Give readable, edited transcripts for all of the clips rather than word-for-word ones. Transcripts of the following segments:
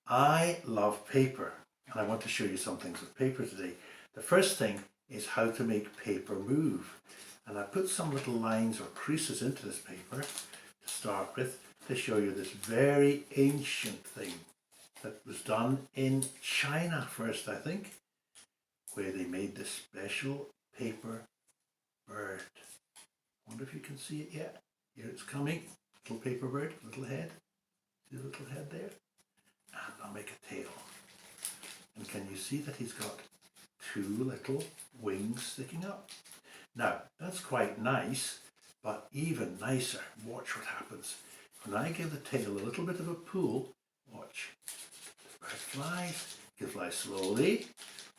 I love paper, and I want to show you some things with paper today. The first thing is how to make paper move. And I put some little lines or creases into this paper to start with to show you this very ancient thing that was done in China first, I think, where they made this special paper bird. I wonder if you can see it yet. Here it's coming. Little paper bird, little head. See the little head there? And I'll make a tail. And can you see that he's got two little wings sticking up? Now, that's quite nice, but even nicer, watch what happens. When I give the tail a little bit of a pull, watch. The bird flies. He can fly slowly,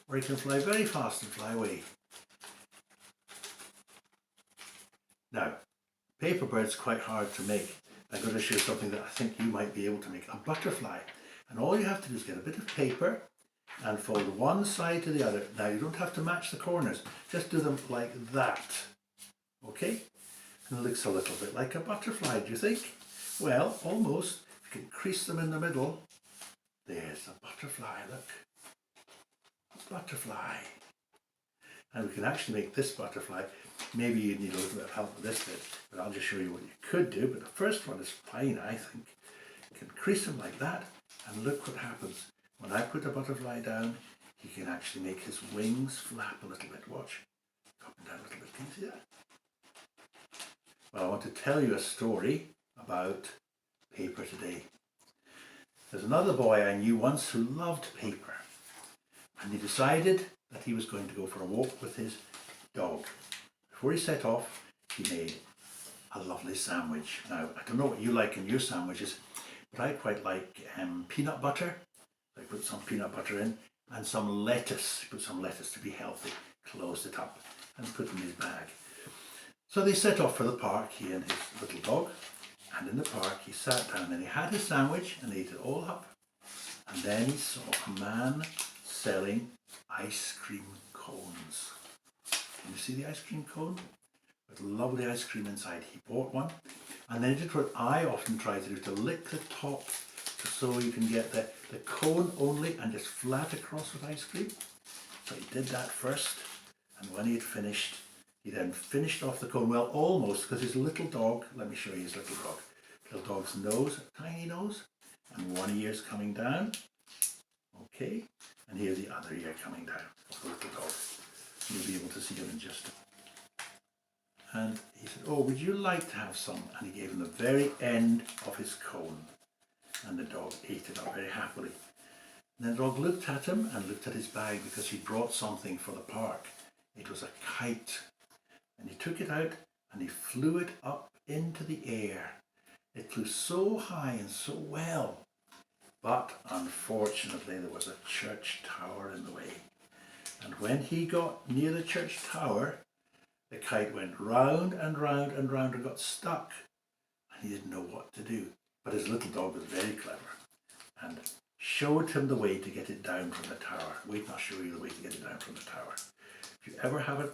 or he can fly very fast and fly away. Now, paper bird's quite hard to make. I'm going to show something that I think you might be able to make, a butterfly. And all you have to do is get a bit of paper and fold one side to the other. Now you don't have to match the corners, just do them like that. Okay? And it looks a little bit like a butterfly, do you think? Well, almost. You can crease them in the middle. There's a butterfly, look. A butterfly. And we can actually make this butterfly. Maybe you need a little bit of help with this bit, but I'll just show you what you could do. But the first one is fine, I think. You can crease them like that, and look what happens. When I put a butterfly down, he can actually make his wings flap a little bit. Watch. Up and down a little bit. Can you see that? Well, I want to tell you a story about paper today. There's another boy I knew once who loved paper, and he decided that he was going to go for a walk with his dog. Before he set off, he made a lovely sandwich. Now, I don't know what you like in your sandwiches, but I quite like peanut butter. I put some peanut butter in and some lettuce. Put some lettuce to be healthy. Closed it up and put it in his bag. So they set off for the park, he and his little dog. And in the park he sat down and he had his sandwich and ate it all up. And then he saw a man selling ice cream cones. Can you see the ice cream cone? With lovely ice cream inside. He bought one. And then he did what I often try to do, to lick the top so you can get the cone only and just flat across with ice cream. So he did that first, and when he had finished, he then finished off the cone. Well, almost, because his little dog, let me show you his little dog. Little dog's nose, a tiny nose, and one ear's coming down. Okay, and here's the other ear coming down of the little dog. You'll be able to see him in just a minute. And he said, "Oh, would you like to have some?" And he gave him the very end of his cone. And the dog ate it up very happily. And the dog looked at him and looked at his bag because he brought something for the park. It was a kite. And he took it out and he flew it up into the air. It flew so high and so well. But unfortunately there was a church tower in the way. And when he got near the church tower, the kite went round and round and round and got stuck. And he didn't know what to do. But his little dog was very clever and showed him the way to get it down from the tower. Wait, I'll show you the way to get it down from the tower. If you ever have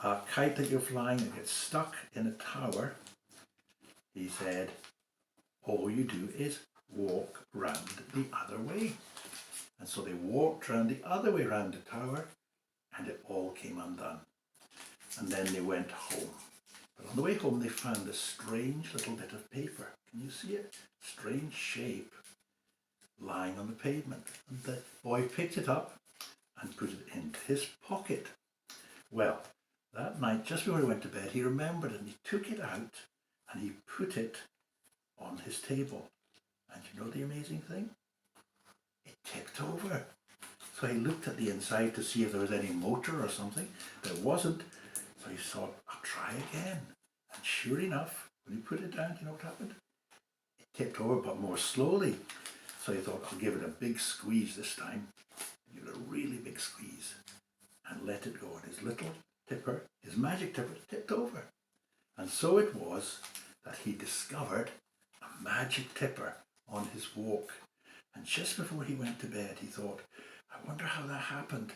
a kite that you're flying that gets stuck in a tower, he said, all you do is walk round the other way. And so they walked round the other way round the tower, and it all came undone. And then they went home. But on the way home they found a strange little bit of paper. Can you see it? Strange shape lying on the pavement. And the boy picked it up and put it into his pocket. Well, that night, just before he went to bed, he remembered it and he took it out and he put it on his table. And you know the amazing thing? It tipped over. So he looked at the inside to see if there was any motor or something. There wasn't. So he thought, I'll try again. And sure enough, when he put it down, do you know what happened? It tipped over, but more slowly. So he thought, I'll give it a big squeeze this time. Give it a really big squeeze. And let it go. And his little tipper, his magic tipper, tipped over. And so it was that he discovered a magic tipper on his walk. And just before he went to bed, he thought, I wonder how that happened.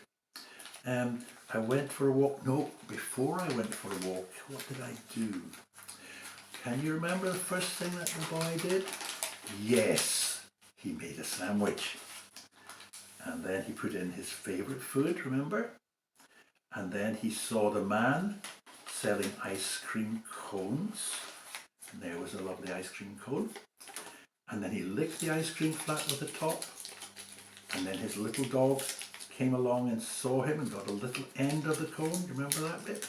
I went for a walk. No, before I went for a walk, what did I do? Can you remember the first thing that the boy did? Yes, he made a sandwich. And then he put in his favourite food, remember? And then he saw the man selling ice cream cones. And there was a lovely ice cream cone. And then he licked the ice cream flat with the top. And then his little dog came along and saw him and got a little end of the cone. Remember that bit?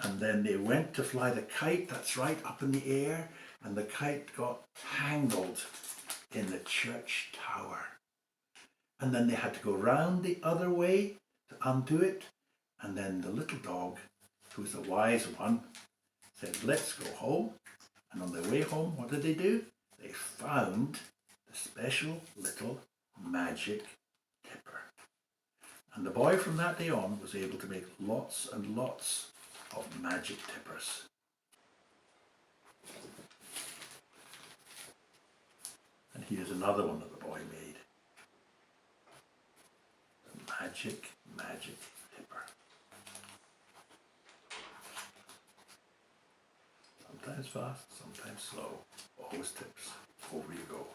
And then they went to fly the kite, that's right, up in the air. And the kite got tangled in the church tower. And then they had to go round the other way to undo it. And then the little dog, who was the wise one, said, let's go home. And on their way home, what did they do? They found the special little magic tipper. And the boy from that day on was able to make lots and lots of magic tippers. And here's another one that the boy made. The magic tipper. Sometimes fast, sometimes slow. Always tips. Over you go.